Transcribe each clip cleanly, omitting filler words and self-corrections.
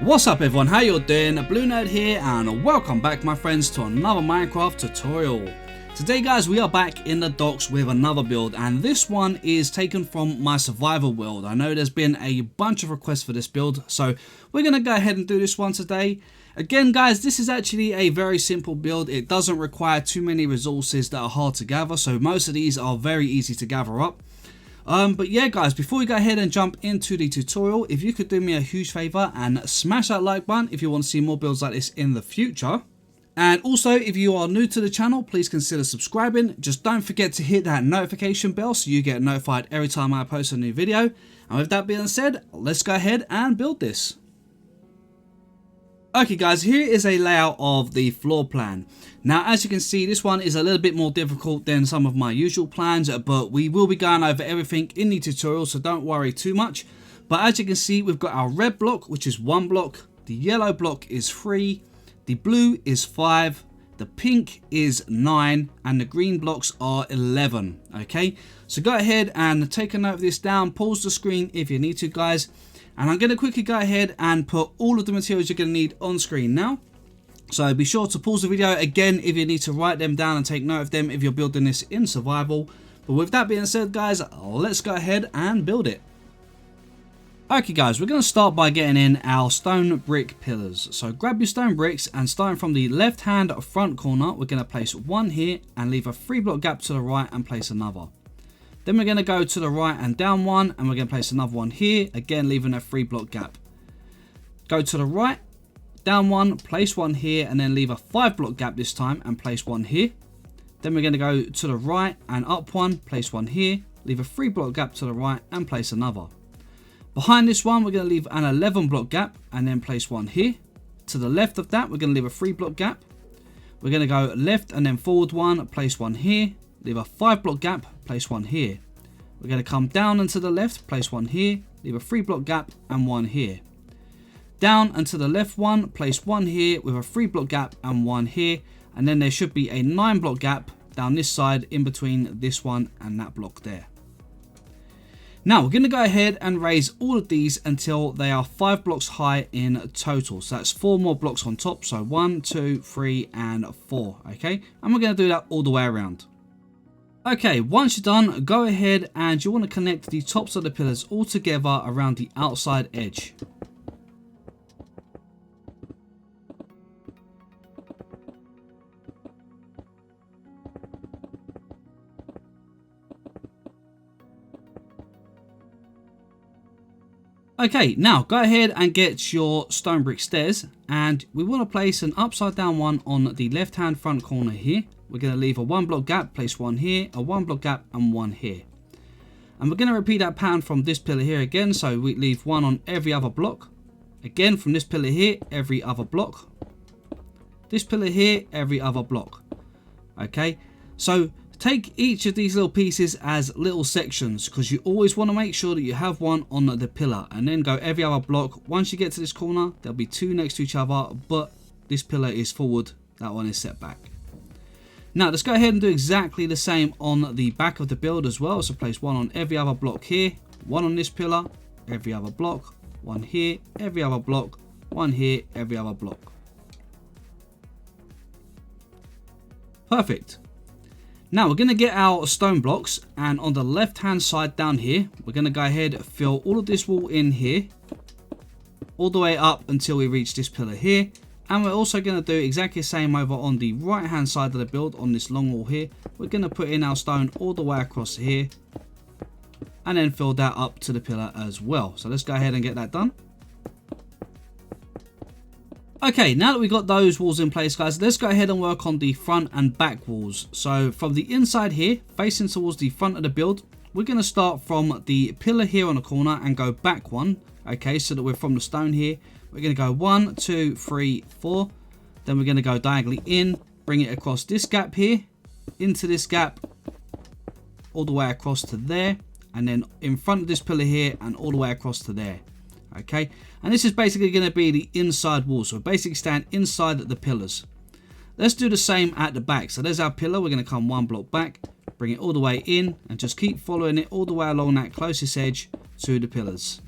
What's up everyone, how you doing? Blue Nerd here and welcome back my friends to another Minecraft tutorial. Today guys we are back in the docks with another build, and this one is taken from my survival world. I know there's been a bunch of requests for this build, so we're going to go ahead and do this one today. Again guys, this is actually a very simple build. It doesn't require too many resources that are hard to gather, so most of these are very easy to gather up. But yeah guys, before we go ahead and jump into the tutorial, if you could do me a huge favor and smash that like button if you want to see more builds like this in the future. And also, if you are new to the channel, please consider subscribing. Just don't forget to hit that notification bell so you get notified every time I post a new video. And with that being said, let's go ahead and build this. Okay guys, here is a layout of the floor plan. Now as you can see, this one is a little bit more difficult than some of my usual plans, but we will be going over everything in the tutorial, so don't worry too much. But as you can see, we've got our red block, which is 1 block, the yellow block is 3, the blue is 5, the pink is 9, and the green blocks are 11. Okay, so go ahead and take a note of this down, pause the screen if you need to guys. And I'm going to quickly go ahead and put all of the materials you're going to need on screen now. So be sure to pause the video again if you need to write them down and take note of them if you're building this in survival. But with that being said guys, let's go ahead and build it. Okay guys, we're going to start by getting in our stone brick pillars. So grab your stone bricks, and starting from the left hand front corner, we're going to place one here and leave a 3 block gap to the right and place another. Then we're going to go to the right and down one, and we're going to place another one here, again leaving a 3 block gap. Go to the right, down one, place one here, and then leave a 5 block gap this time and place one here. Then we're going to go to the right and up one, place one here, leave a 3 block gap to the right and place another. Behind this one, we're going to leave an 11 block gap and then place one here. To the left of that, we're going to leave a 3 block gap. We're going to go left and then forward one, place one here, leave a 5 block gap, place one here. We're going to come down and to the left, place one here, leave a 3 block gap and one here. Down and to the left one, place one here with a 3 block gap and one here. And then there should be a 9 block gap down this side in between this one and that block there. Now we're going to go ahead and raise all of these until they are 5 blocks high in total. So that's 4 more blocks on top. So 1, 2, 3 and 4. Okay, and we're going to do that all the way around. Okay, once you're done, go ahead and you want to connect the tops of the pillars all together around the outside edge. Okay, now go ahead and get your stone brick stairs, and we want to place an upside down one on the left hand front corner here. We're going to leave a 1 block gap, place one here, a 1 block gap and one here. And we're going to repeat that pattern from this pillar here again, so we leave one on every other block. Again from this pillar here, every other block. This pillar here, every other block. Okay, so take each of these little pieces as little sections, because you always want to make sure that you have one on the pillar, and then go every other block. Once you get to this corner, there'll be 2 next to each other, but this pillar is forward, that one is set back. Now let's go ahead and do exactly the same on the back of the build as well. So place one on every other block here, one on this pillar, every other block, one here, every other block, one here, every other block. Perfect. Now we're going to get our stone blocks, and on the left hand side down here, we're going to go ahead and fill all of this wall in here, all the way up until we reach this pillar here. And we're also going to do exactly the same over on the right hand side of the build on this long wall here. We're going to put in our stone all the way across here, and then fill that up to the pillar as well. So let's go ahead and get that done. Okay, now that we've got those walls in place guys, let's go ahead and work on the front and back walls. So from the inside here, facing towards the front of the build, we're going to start from the pillar here on the corner and go back one. Okay, so that we're from the stone here. We're going to go 1, 2, 3, 4. Then we're going to go diagonally in, bring it across this gap here, into this gap, all the way across to there, and then in front of this pillar here and all the way across to there. Okay, and this is basically going to be the inside wall, so basically stand inside the pillars. Let's do the same at the back. So there's our pillar. We're going to come 1 block back, bring it all the way in, and just keep following it all the way along that closest edge to the pillars.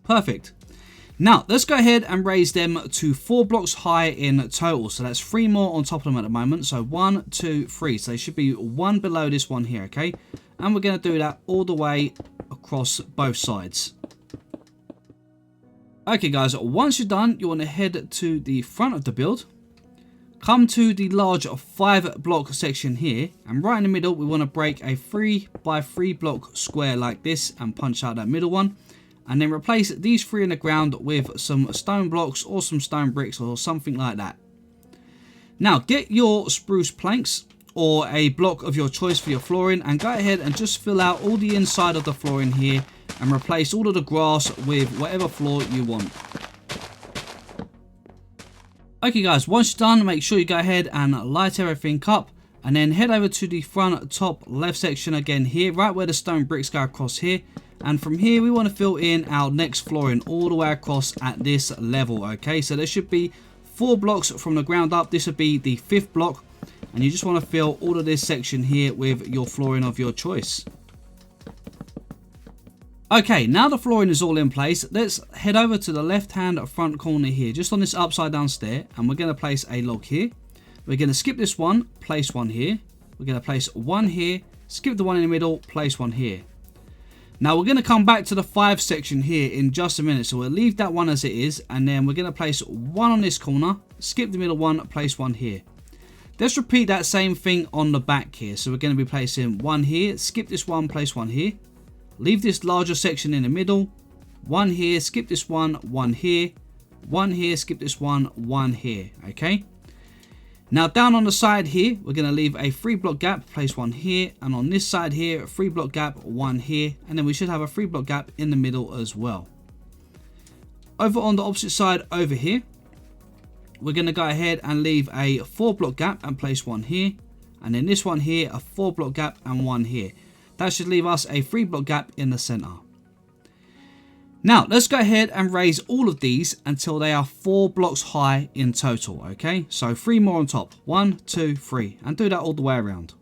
Perfect. Now, let's go ahead and raise them to 4 blocks high in total. So that's 3 more on top of them at the moment. So 1, 2, 3. So they should be 1 below this one here, okay? And we're going to do that all the way across both sides. Okay, guys, once you're done, you want to head to the front of the build. Come to the large 5 block section here. And right in the middle, we want to break a 3 by 3 block square like this and punch out that middle one. And then replace these 3 in the ground with some stone blocks or some stone bricks or something like that. Now get your spruce planks or a block of your choice for your flooring and go ahead and just fill out all the inside of the flooring here and replace all of the grass with whatever floor you want. Okay guys, once you're done, make sure you go ahead and light everything up and then head over to the front top left section again here, right where the stone bricks go across here. And from here, we want to fill in our next flooring all the way across at this level, okay? So there should be 4 blocks from the ground up. This would be the 5th block. And you just want to fill all of this section here with your flooring of your choice. Okay, now the flooring is all in place, let's head over to the left-hand front corner here, just on this upside-down stair. And we're going to place a log here. We're going to skip this one, place one here. We're going to place one here, skip the one in the middle, place one here. Now we're going to come back to the 5 section here in just a minute. So we'll leave that one as it is. And then we're going to place one on this corner. Skip the middle one. Place one here. Let's repeat that same thing on the back here. So we're going to be placing one here. Skip this one. Place one here. Leave this larger section in the middle. One here. Skip this one. One here. One here. Skip this one. One here. Okay. Now down on the side here, we're going to leave a 3 block gap, place one here, and on this side here, a 3 block gap, one here, and then we should have a 3 block gap in the middle as well. Over on the opposite side over here, we're going to go ahead and leave a 4 block gap and place one here, and then this one here, a 4 block gap and one here. That should leave us a 3 block gap in the center. Now, let's go ahead and raise all of these until they are 4 blocks high in total, okay? So 3 more on top. 1, 2, 3. And do that all the way around.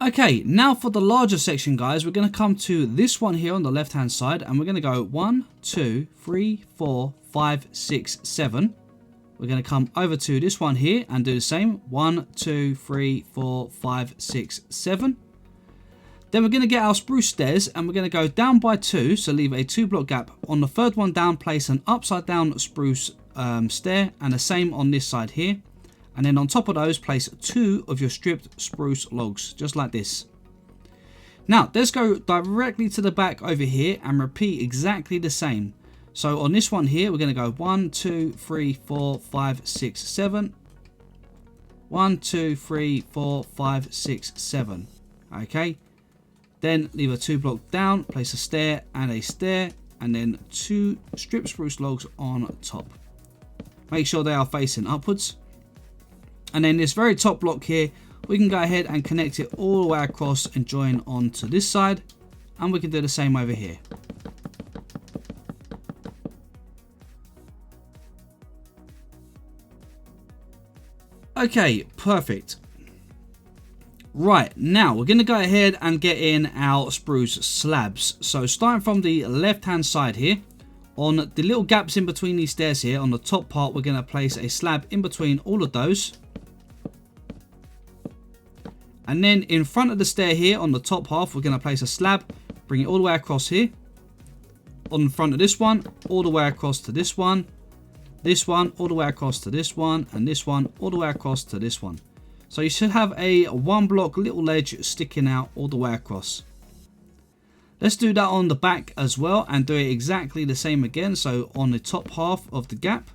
Okay, now for the larger section, guys, we're going to come to this one here on the left-hand side. And we're going to go 1, 2, 3, 4, 5, 6, 7. We're going to come over to this one here and do the same. 1, 2, 3, 4, 5, 6, 7. Then we're going to get our spruce stairs and we're going to go down by 2, so leave a 2 block gap. On the 3rd one down, place an upside down spruce stair and the same on this side here. And then on top of those, place 2 of your stripped spruce logs, just like this. Now, let's go directly to the back over here and repeat exactly the same. So on this one here, we're going to go 1, 2, 3, 4, 5, 6, 7. 1, 2, 3, 4, 5, 6, 7. Okay. Then leave a 2 block down, place a stair, and then 2 strip spruce logs on top. Make sure they are facing upwards. And then this very top block here, we can go ahead and connect it all the way across and join onto this side. And we can do the same over here. Okay, perfect. Right, now we're going to go ahead and get in our spruce slabs. So starting from the left hand side here, on the little gaps in between these stairs here, on the top part, we're going to place a slab in between all of those. And then in front of the stair here, on the top half, we're going to place a slab, bring it all the way across here. On the front of this one, all the way across to this one, all the way across to this one, and this one, all the way across to this one. So you should have a 1 block little ledge sticking out all the way across. Let's do that on the back as well and do it exactly the same again. So on the top half of the gap.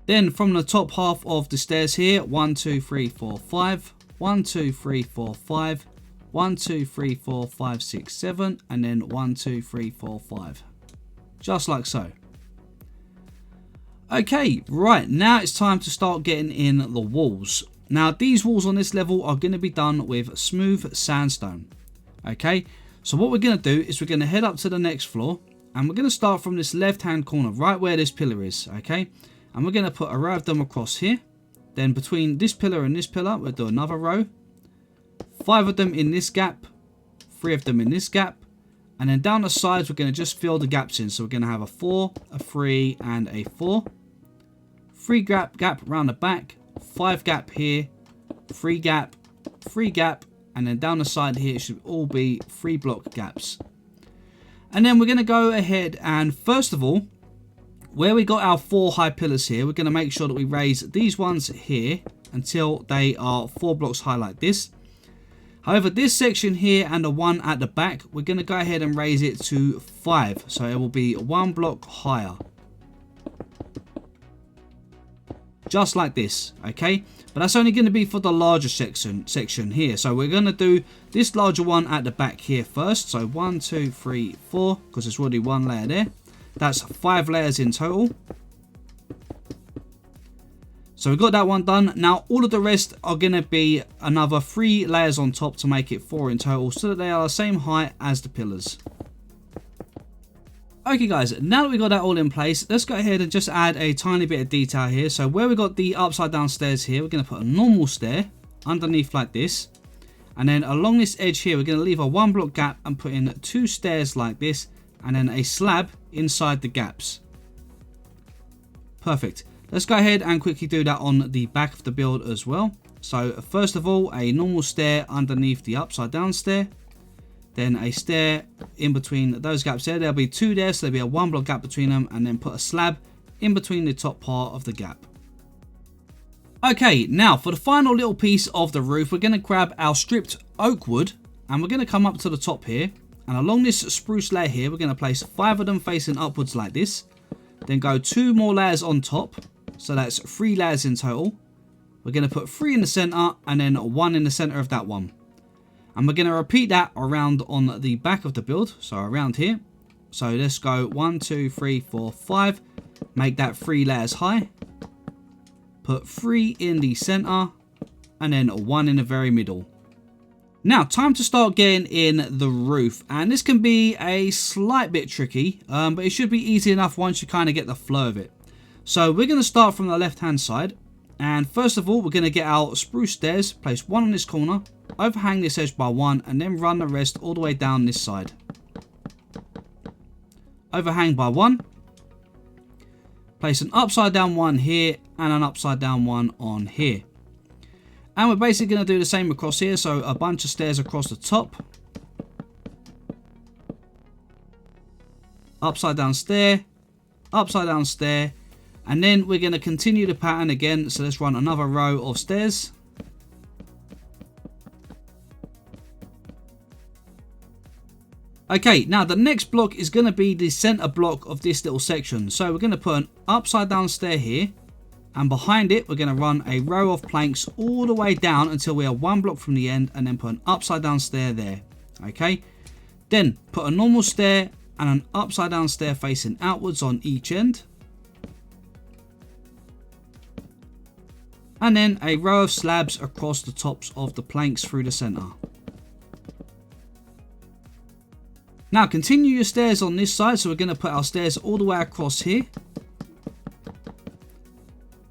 Then from the top half of the stairs here, 1, 2, 3, 4, 5. 1, 2, 3, 4, 5. 1, 2, 3, 4, 5, 6, 7. And then 1, 2, 3, 4, 5. Just like so. Okay, right, now it's time to start getting in the walls. Now, these walls on this level are going to be done with smooth sandstone. Okay, so what we're going to do is we're going to head up to the next floor. And we're going to start from this left-hand corner, right where this pillar is, okay? And we're going to put a row of them across here. Then between this pillar and this pillar, we'll do another row. 5 of them in this gap. 3 of them in this gap. And then down the sides, we're going to just fill the gaps in. So we're going to have a 4, a 3, and a 4. 3 gap around the back, 5 gap here, 3 gap, 3 gap, and then down the side here, it should all be 3 block gaps. And then we're going to go ahead and, first of all, where we got our 4 high pillars here, we're going to make sure that we raise these ones here until they are 4 blocks high like this. However, this section here and the one at the back, we're going to go ahead and raise it to 5. So it will be 1 block higher. Just like this, okay? But that's only going to be for the larger section here. So we're going to do this larger one at the back here first. So 1, 2, 3, 4, because there's already 1 layer there. That's 5 layers in total. So we've got that one done. Now all of the rest are going to be another 3 layers on top to make it 4 in total, so that they are the same height as the pillars. Okay guys, now that we got that all in place, let's go ahead and just add a tiny bit of detail here. So where we got the upside down stairs here, we're going to put a normal stair underneath like this. And then along this edge here, we're going to leave a 1 block gap and put in 2 stairs like this. And then a slab inside the gaps. Perfect. Let's go ahead and quickly do that on the back of the build as well. So first of all, a normal stair underneath the upside down stair. Then a stair in between those gaps there. There'll be 2 there, so there'll be a 1 block gap between them. And then put a slab in between the top part of the gap. Okay, now for the final little piece of the roof, we're going to grab our stripped oak wood. And we're going to come up to the top here. And along this spruce layer here, we're going to place 5 of them facing upwards like this. Then go 2 more layers on top. So that's 3 layers in total. We're going to put 3 in the center and then 1 in the center of that one. And we're going to repeat that around on the back of the build. So around here. So let's go 1, 2, 3, 4, 5. Make that 3 layers high. Put 3 in the center and then 1 in the very middle. Now, time to start getting in the roof. And this can be a slight bit tricky, but it should be easy enough once you kind of get the flow of it. So we're going to start from the left-hand side. And first of all, we're going to get our spruce stairs. Place 1 on this corner, overhang this edge by 1, and then run the rest all the way down this side. Overhang by 1. Place an upside down one here and an upside down one on here. And we're basically going to do the same across here. So a bunch of stairs across the top. Upside down stair. Upside down stair. And then we're going to continue the pattern again. So let's run another row of stairs. Okay, now the next block is going to be the center block of this little section. So we're going to put an upside down stair here. And behind it, we're going to run a row of planks all the way down until we are 1 block from the end, and then put an upside down stair there. Okay. Then put a normal stair and an upside down stair facing outwards on each end. And then a row of slabs across the tops of the planks through the center. Now continue your stairs on this side. So we're going to put our stairs all the way across here.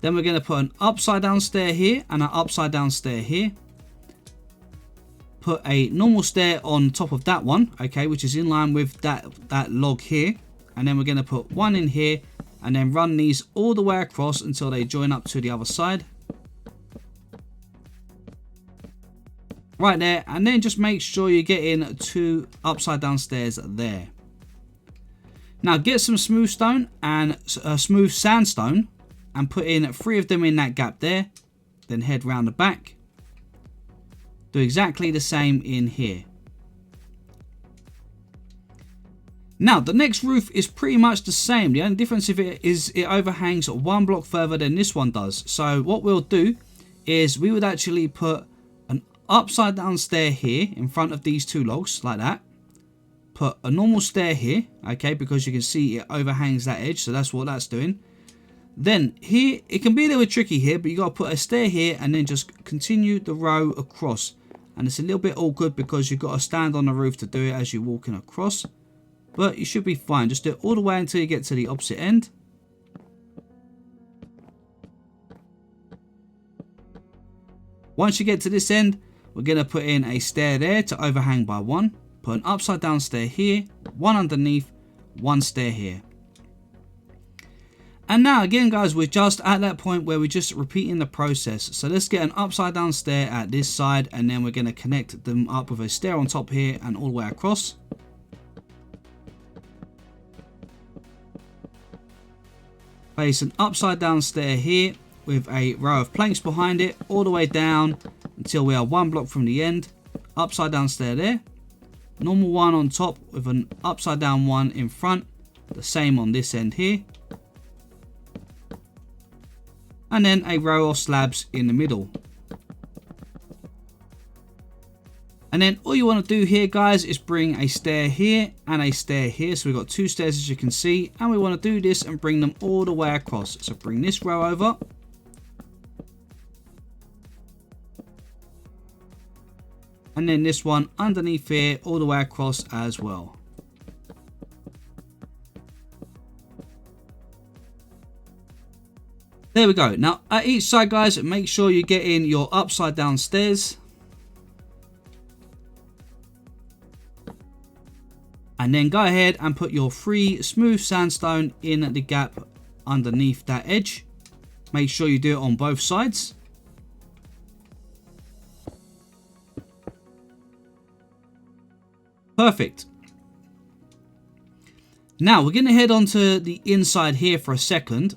Then we're going to put an upside down stair here and an upside down stair here. Put a normal stair on top of that one, okay, which is in line with that log here. And then we're going to put 1 in here and then run these all the way across until they join up to the other side. Right there, and then just make sure you get in 2 upside down stairs there. Now get some smooth stone and smooth sandstone. And put in 3 of them in that gap there. Then head round the back. Do exactly the same in here. Now the next roof is pretty much the same. The only difference is it overhangs 1 block further than this one does. So what we'll do is we would actually put an upside down stair here in front of these 2 logs like that. Put a normal stair here, okay, because you can see it overhangs that edge. So that's what that's doing. Then here, it can be a little bit tricky here, but you got to put a stair here and then just continue the row across. And it's a little bit awkward because you've got to stand on the roof to do it as you're walking across. But you should be fine. Just do it all the way until you get to the opposite end. Once you get to this end, we're going to put in a stair there to overhang by 1. put an upside down stair here, one underneath, one stair here. And now again guys, we're just at that point where we're just repeating the process. So let's get an upside down stair at this side, and then we're going to connect them up with a stair on top here and all the way across. Place an upside down stair here with a row of planks behind it all the way down until we are one block from the end. Upside down stair there. Normal one on top with an upside down one in front. The same on this end here. And then a row of slabs in the middle. And then all you want to do here guys is bring a stair here and a stair here. So we've got two stairs as you can see, and we want to do this and bring them all the way across. So bring this row over. And then this one underneath here all the way across as well. There we go. Now at each side guys, make sure you get in your upside down stairs. And then go ahead and put your 3 smooth sandstone in the gap underneath that edge. Make sure you do it on both sides. Perfect. Now we're going to head on to the inside here for a second.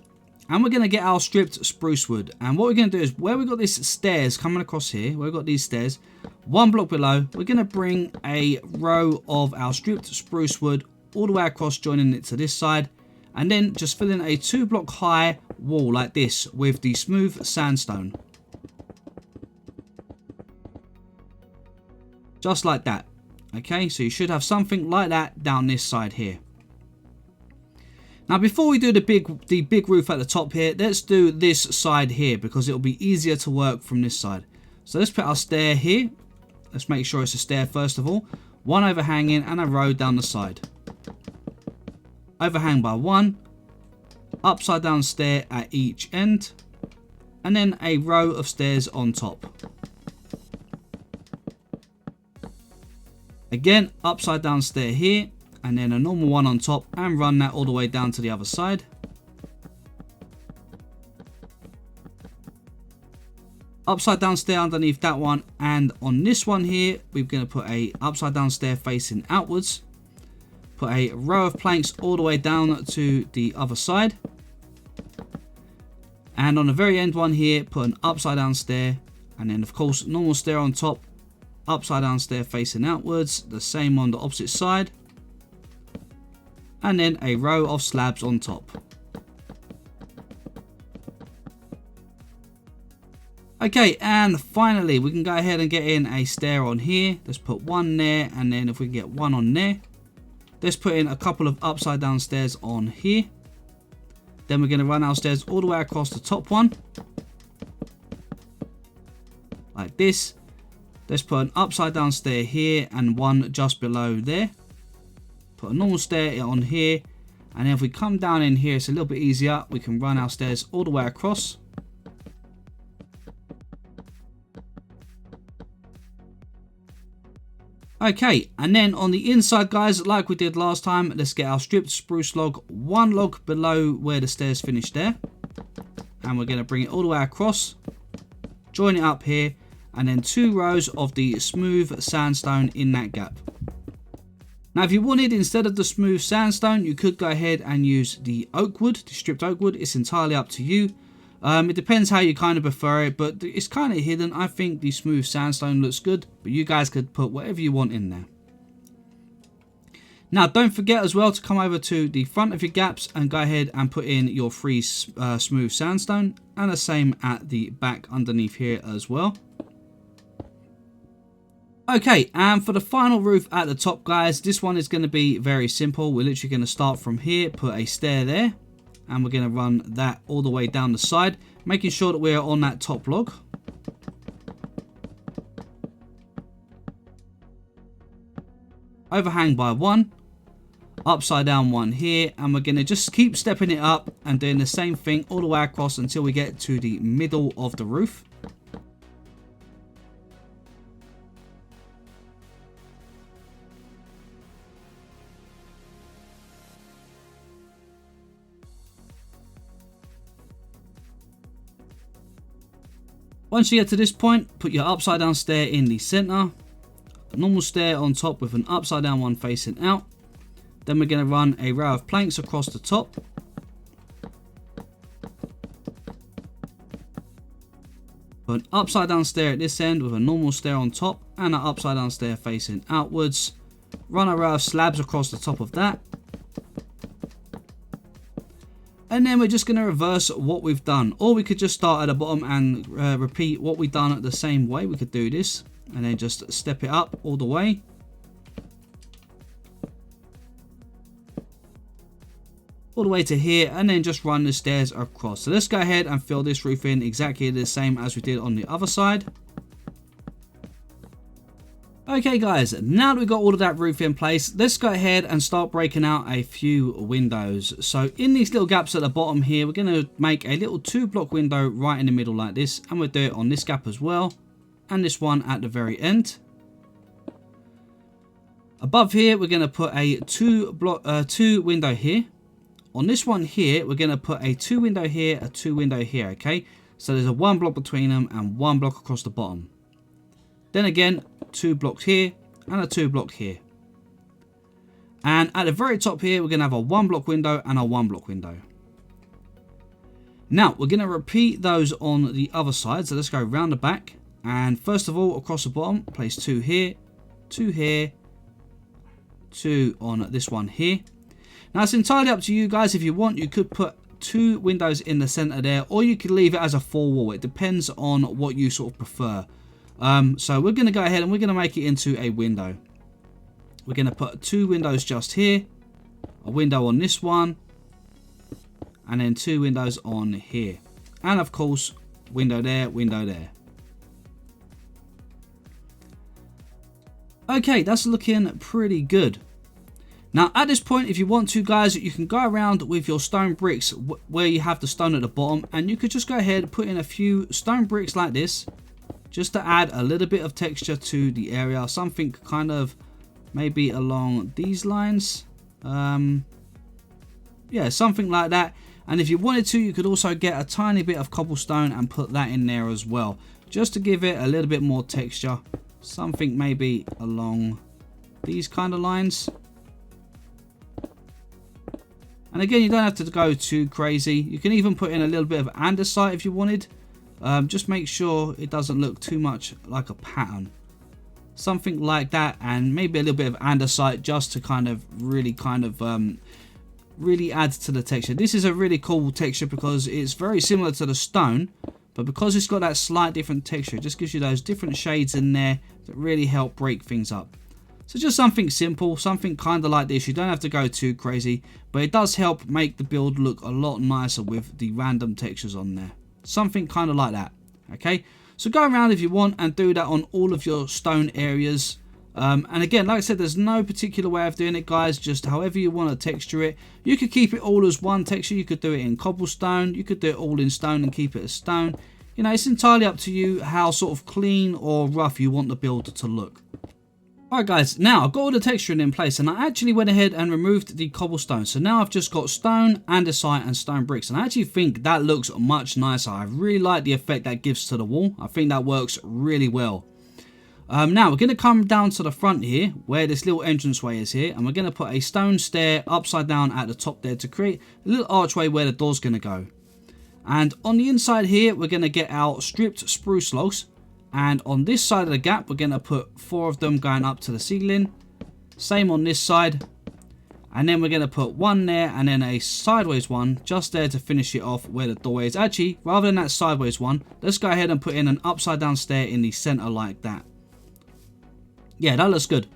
And we're going to get our stripped spruce wood. And what we're going to do is, where we've got these stairs coming across here, where we've got these stairs, one block below, we're going to bring a row of our stripped spruce wood all the way across, joining it to this side. And then just fill in a 2 block high wall like this with the smooth sandstone. Just like that. Okay, so you should have something like that down this side here. Now before we do the big roof at the top here, let's do this side here because it'll be easier to work from this side. So let's put our stair here. Let's make sure it's a stair first of all. One overhanging and a row down the side. Overhang by one. Upside down stair at each end. And then a row of stairs on top. Again, upside down stair here. And then a normal one on top, and run that all the way down to the other side. Upside down stair underneath that one, and on this one here we're going to put a upside down stair facing outwards. Put a row of planks all the way down to the other side. And on the very end one here, put an upside down stair, and then of course normal stair on top, upside down stair facing outwards, the same on the opposite side. And then a row of slabs on top. Okay, and finally we can go ahead and get in a stair on here. Let's put one there, and then if we can get one on there. Let's put in a couple of upside down stairs on here. Then we're going to run our stairs all the way across the top one. Like this. Let's put an upside down stair here and one just below there. Put a normal stair on here, and then if we come down in here, it's a little bit easier. We can run our stairs all the way across. Okay, and then on the inside guys, like we did last time, let's get our stripped spruce log one log below where the stairs finish there, and we're going to bring it all the way across, join it up here, and then 2 rows of the smooth sandstone in that gap. Now if you wanted, instead of the smooth sandstone, you could go ahead and use the oak wood, the stripped oak wood. It's entirely up to you. It depends how you kind of prefer it, but it's kind of hidden. I think the smooth sandstone looks good, but you guys could put whatever you want in there. Now don't forget as well to come over to the front of your gaps and go ahead and put in your 3 smooth sandstone, and the same at the back underneath here as well. Okay, and for the final roof at the top guys, this one is going to be very simple. We're literally going to start from here, put a stair there, and we're going to run that all the way down the side, making sure that we're on that top log. Overhang by one, upside down one here, and we're going to just keep stepping it up and doing the same thing all the way across until we get to the middle of the roof. Once you get to this point, put your upside down stair in the center, a normal stair on top with an upside down one facing out. Then we're going to run a row of planks across the top. Put an upside down stair at this end with a normal stair on top and an upside down stair facing outwards. Run a row of slabs across the top of that. And then we're just going to reverse what we've done. Or we could just start at the bottom and repeat what we've done the same way. We could do this and then just step it up all the way. All the way to here, and then just run the stairs across. So let's go ahead and fill this roof in exactly the same as we did on the other side. Okay guys, now that we've got all of that roof in place, let's go ahead and start breaking out a few windows. So in these little gaps at the bottom here, we're going to make a little 2-block window right in the middle like this, and we'll do it on this gap as well, and this one at the very end. Above here, we're going to put a 2 window here. On this one here, we're going to put a 2 window here, a 2 window here, okay? So there's a 1 block between them and 1 block across the bottom. Then again, 2 blocks here and a 2 block here. And at the very top here, we're going to have a 1 block window and a 1 block window. Now, we're going to repeat those on the other side. So let's go round the back. And first of all, across the bottom, place 2 here, 2 here, 2 on this one here. Now it's entirely up to you guys. If you want, you could put 2 windows in the center there, or you could leave it as a 4 wall. It depends on what you sort of prefer. So we're going to go ahead and we're going to make it into a window. We're going to put 2 windows just here, a window on this one, and then 2 windows on here. And of course, window there, window there. Okay, that's looking pretty good. Now at this point, if you want to guys, you can go around with your stone bricks where you have the stone at the bottom, and you could just go ahead and put in a few stone bricks like this, just to add a little bit of texture to the area. Something kind of maybe along these lines. Yeah, something like that. And if you wanted to, you could also get a tiny bit of cobblestone and put that in there as well, just to give it a little bit more texture. Something maybe along these kind of lines. And again, you don't have to go too crazy. You can even put in a little bit of andesite if you wanted. Just make sure it doesn't look too much like a pattern. Something like that, and maybe a little bit of andesite just to kind of really add to the texture. This is a really cool texture because it's very similar to the stone, but because it's got that slight different texture, it just gives you those different shades in there that really help break things up. So just something simple, something kind of like this. You don't have to go too crazy, but it does help make the build look a lot nicer with the random textures on there. Something kind of like that. Okay, so go around if you want and do that on all of your stone areas. And again, like I said, there's no particular way of doing it, guys. Just however you want to texture it. You could keep it all as one texture. You could do it in cobblestone. You could do it all in stone and keep it as stone. You know, it's entirely up to you how sort of clean or rough you want the build to look. Alright guys, now I've got all the texturing in place, and I actually went ahead and removed the cobblestone. So now I've just got stone, andesite and stone bricks, and I actually think that looks much nicer. I really like the effect that gives to the wall. I think that works really well. Now we're going to come down to the front here where this little entranceway is here, and we're going to put a stone stair upside down at the top there to create a little archway where the door's going to go. And on the inside here, we're going to get our stripped spruce logs. And on this side of the gap, we're going to put 4 of them going up to the ceiling. Same on this side. And then we're going to put 1 there and then a sideways one just there to finish it off where the doorway is. Actually, rather than that sideways one, let's go ahead and put in an upside down stair in the center like that. Yeah, that looks good.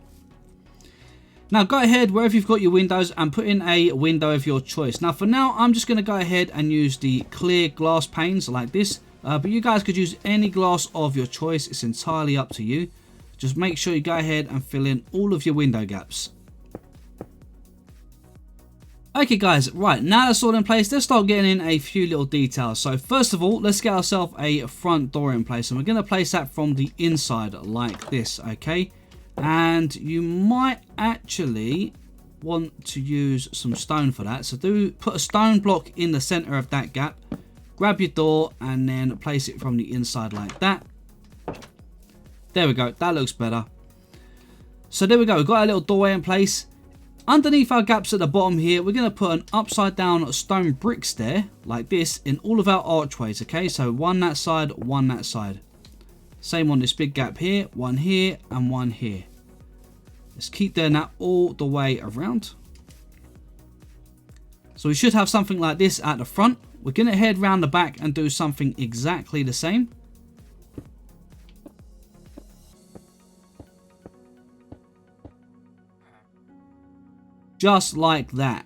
Now go ahead wherever you've got your windows and put in a window of your choice. Now for now, I'm just going to go ahead and use the clear glass panes like this. But you guys could use any glass of your choice. It's entirely up to you. Just make sure you go ahead and fill in all of your window gaps. Okay guys, right, now that's all in place, let's start getting in a few little details. So first of all, let's get ourselves a front door in place, and we're going to place that from the inside like this, okay? And you might actually want to use some stone for that. So do put a stone block in the center of that gap. grab your door and then place it from the inside like that. There we go, that looks better. So there we go, we've got our little doorway in place. Underneath our gaps at the bottom here, we're going to put an upside down stone brick stair like this in all of our archways, okay? So one that side, one that side. Same on this big gap here, one here and one here. Let's keep doing that all the way around. So we should have something like this at the front. We're going to head round the back and do something exactly the same. Just like that.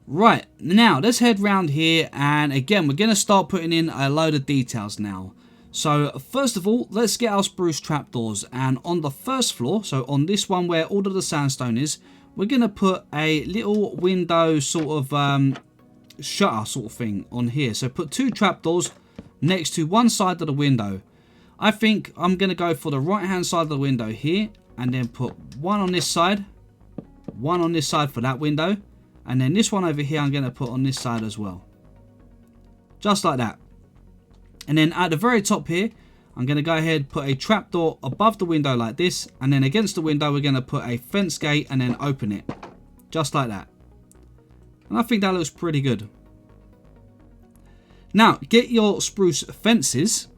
Right, now let's head round here, and again we're going to start putting in a load of details now. So first of all, let's get our spruce trapdoors, and on the first floor, so on this one where all of the sandstone is, we're going to put a little window sort of shutter sort of thing on here. So put 2 trapdoors next to one side of the window. I think I'm going to go for the right hand side of the window here, and then put one on this side, one on this side for that window, and then this one over here I'm going to put on this side as well. Just like that. And then at the very top here, I'm going to go ahead and put a trapdoor above the window like this, and then against the window we're going to put a fence gate and then open it. Just like that. And I think that looks pretty good. Now, get your spruce fences.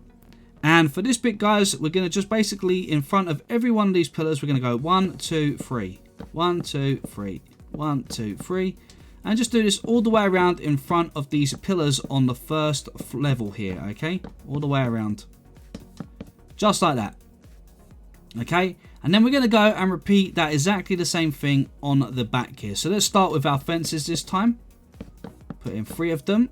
And for this bit, guys, we're going to just basically, in front of every one of these pillars, we're going to go 1, 2, 3. 1, 2, 3. 1, 2, 3. And just do this all the way around in front of these pillars on the first level here, okay? All the way around. Just like that. Okay? And then we're going to go and repeat that exactly the same thing on the back here. So let's start with our fences this time. Put in 3 of them.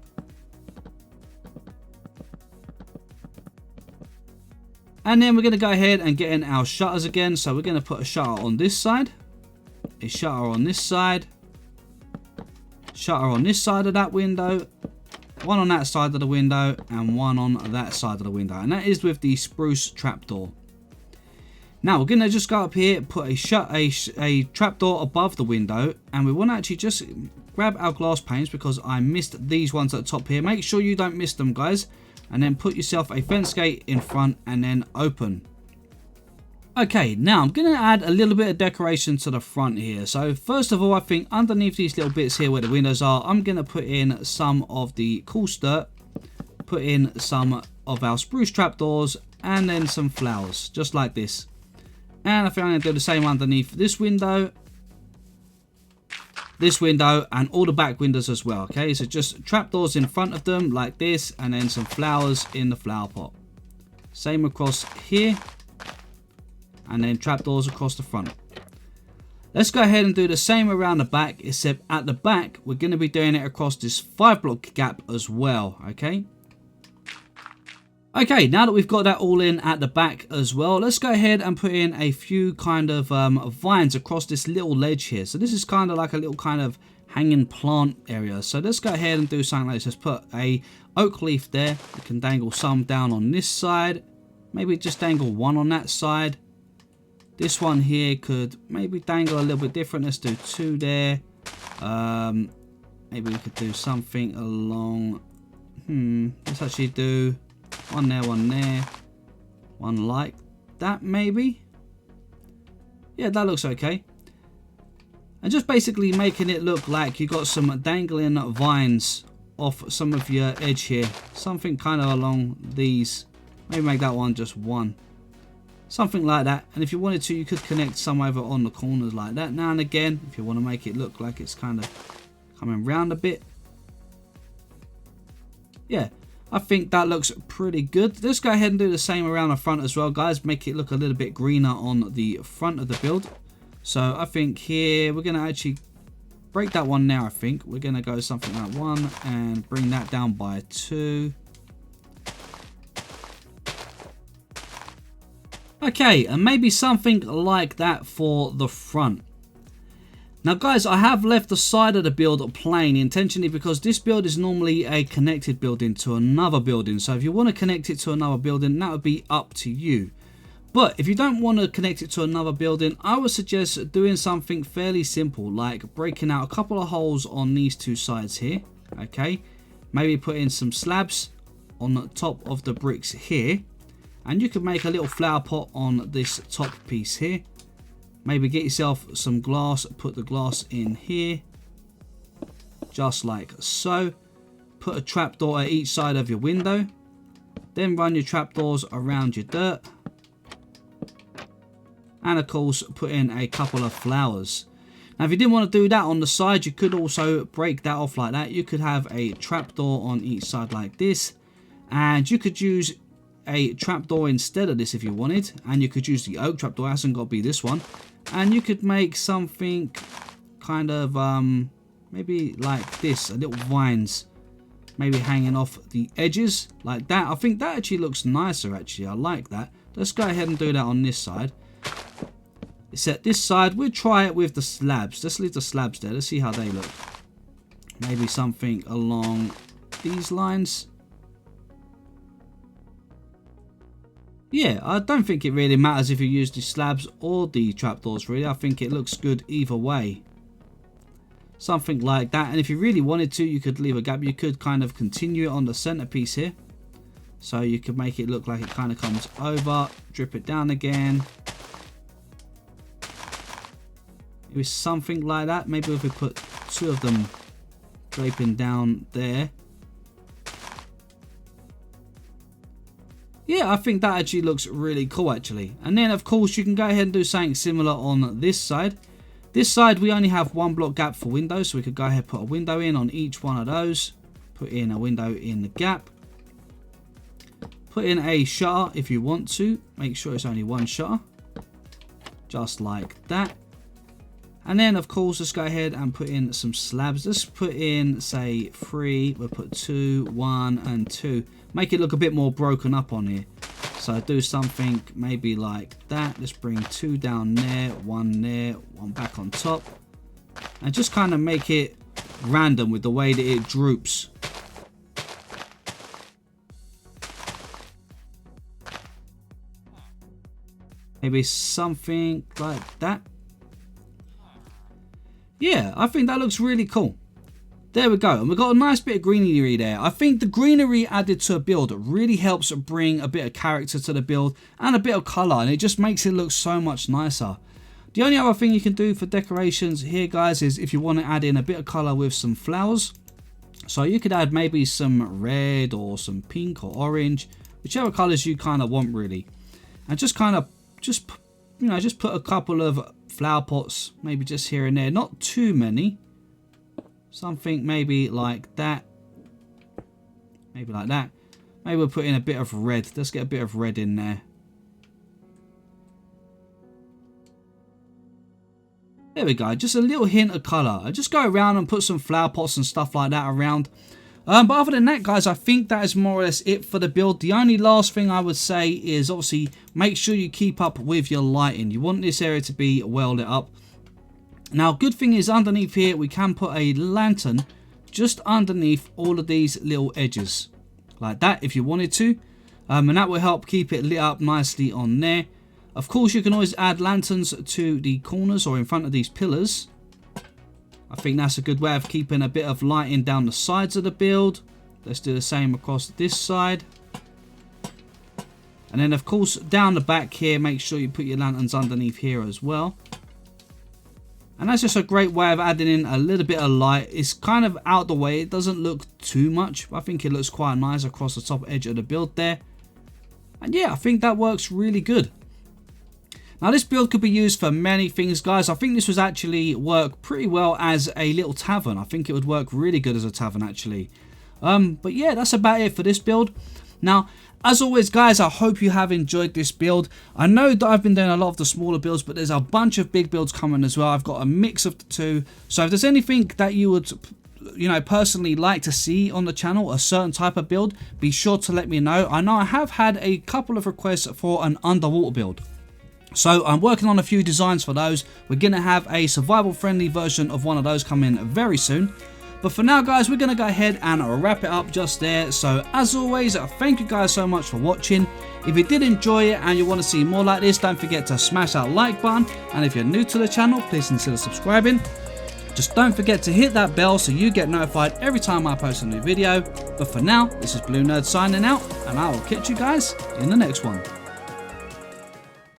And then we're going to go ahead and get in our shutters again. So we're going to put a shutter on this side. A shutter on this side. Shutter on this side of that window. One on that side of the window. And one on that side of the window. And that is with the spruce trapdoor. Now we're going to just go up here, put a trapdoor above the window, and we want to actually just grab our glass panes because I missed these ones at the top here. Make sure you don't miss them, guys, and then put yourself a fence gate in front and then open. Okay, now I'm going to add a little bit of decoration to the front here. So first of all, I think underneath these little bits here where the windows are, I'm going to put in some of the coarse dirt, put in some of our spruce trapdoors, and then some flowers, just like this. And I think I'm going to do the same underneath this window, and all the back windows as well. Okay, so just trapdoors in front of them like this, and then some flowers in the flower pot. Same across here, and then trapdoors across the front. Let's go ahead and do the same around the back, except at the back, we're going to be doing it across this 5-block gap as well. Okay, now that we've got that all in at the back as well, let's go ahead and put in a few kind of vines across this little ledge here. So this is kind of like a little kind of hanging plant area. So let's go ahead and do something like this. Let's put a oak leaf there. We can dangle some down on this side. Maybe just dangle one on that side. This one here could maybe dangle a little bit different. Let's do 2 there. Maybe we could do something along... let's actually do... one there, one there, one like that maybe. Yeah, that looks okay. And just basically making it look like you got some dangling vines off some of your edge here. Something kind of along these. Maybe make that one just 1. Something like that. And if you wanted to, you could connect some over on the corners like that now and again. If you want to make it look like it's kind of coming round a bit. Yeah. I think that looks pretty good. Let's go ahead and do the same around the front as well, guys. Make it look a little bit greener on the front of the build. So I think here we're going to actually break that one now. I think we're going to go something like 1 and bring that down by 2. Okay, and maybe something like that for the front. Now guys, I have left the side of the build plain intentionally because this build is normally a connected building to another building. So if you want to connect it to another building, that would be up to you. But if you don't want to connect it to another building, I would suggest doing something fairly simple, like breaking out a couple of holes on these 2 sides here. Okay, maybe put in some slabs on the top of the bricks here. And you could make a little flower pot on this top piece here. Maybe get yourself some glass, put the glass in here. Just like so. Put a trapdoor at each side of your window. Then run your trapdoors around your dirt. And of course, put in a couple of flowers. Now, if you didn't want to do that on the side, you could also break that off like that. You could have a trapdoor on each side like this. And you could use a trapdoor instead of this if you wanted. And you could use the oak trapdoor. It hasn't got to be this one. And you could make something kind of maybe like this. A little vines. Maybe hanging off the edges like that. I think that actually looks nicer actually. I like that. Let's go ahead and do that on this side. Set this side. We'll try it with the slabs. Let's leave the slabs there. Let's see how they look. Maybe something along these lines. Yeah, I don't think it really matters if you use the slabs or the trapdoors really. I think it looks good either way. Something like that. And if you really wanted to, you could leave a gap. You could kind of continue it on the centerpiece here. So you could make it look like it kind of comes over. Drip it down again. Maybe something like that. Maybe if we put two of them draping down there. Yeah, I think that actually looks really cool actually. And then of course you can go ahead and do something similar on this side. This side we only have one block gap for windows, so we could go ahead and put a window in on each one of those. Put in a window in the gap. Put in a shutter if you want to. Make sure it's only one shutter. Just like that. And then of course let's go ahead and put in some slabs. Let's put in say 3. We'll put 2, 1 and 2. Make it look a bit more broken up on here. So do something maybe like that. Let's bring 2 down there, 1 there, 1 back on top. And just kind of make it random with the way that it droops. Maybe something like that. Yeah, I think that looks really cool. There we go. And we've got a nice bit of greenery there. I think the greenery added to a build really helps bring a bit of character to the build and a bit of colour. And it just makes it look so much nicer. The only other thing you can do for decorations here, guys, is if you want to add in a bit of colour with some flowers. So you could add maybe some red or some pink or orange. Whichever colours you kind of want, really. And just kind of, just put a couple of flower pots, maybe just here and there. Not too many. Something maybe like that. Maybe like that. Maybe we'll put in a bit of red. Let's get a bit of red in there. There we go. Just a little hint of colour. I just go around and put some flower pots and stuff like that around. But other than that, guys, I think that is more or less it for the build. The only last thing I would say is obviously make sure you keep up with your lighting. You want this area to be well lit up. Now, good thing is underneath here, we can put a lantern just underneath all of these little edges. Like that, if you wanted to. And that will help keep it lit up nicely on there. Of course, you can always add lanterns to the corners or in front of these pillars. I think that's a good way of keeping a bit of lighting down the sides of the build. Let's do the same across this side. And then, of course, down the back here, make sure you put your lanterns underneath here as well. And that's just a great way of adding in a little bit of light. It's kind of out the way. It doesn't look too much. I think it looks quite nice across the top edge of the build there. And yeah, I think that works really good. Now, this build could be used for many things, guys. I think this was actually work pretty well as a little tavern. I think it would work really good as a tavern, actually. But yeah, that's about it for this build. Now, as always, guys, I hope you have enjoyed this build. I know that I've been doing a lot of the smaller builds, but there's a bunch of big builds coming as well. I've got a mix of the two. So if there's anything that you would, personally like to see on the channel, a certain type of build, be sure to let me know. I know I have had a couple of requests for an underwater build. So I'm working on a few designs for those. We're going to have a survival friendly version of one of those coming very soon. But for now, guys, we're going to go ahead and wrap it up just there. So as always, thank you guys so much for watching. If you did enjoy it and you want to see more like this, don't forget to smash that like button. And if you're new to the channel, please consider subscribing. Just don't forget to hit that bell so you get notified every time I post a new video. But for now, this is Blue Nerd signing out, and I will catch you guys in the next one.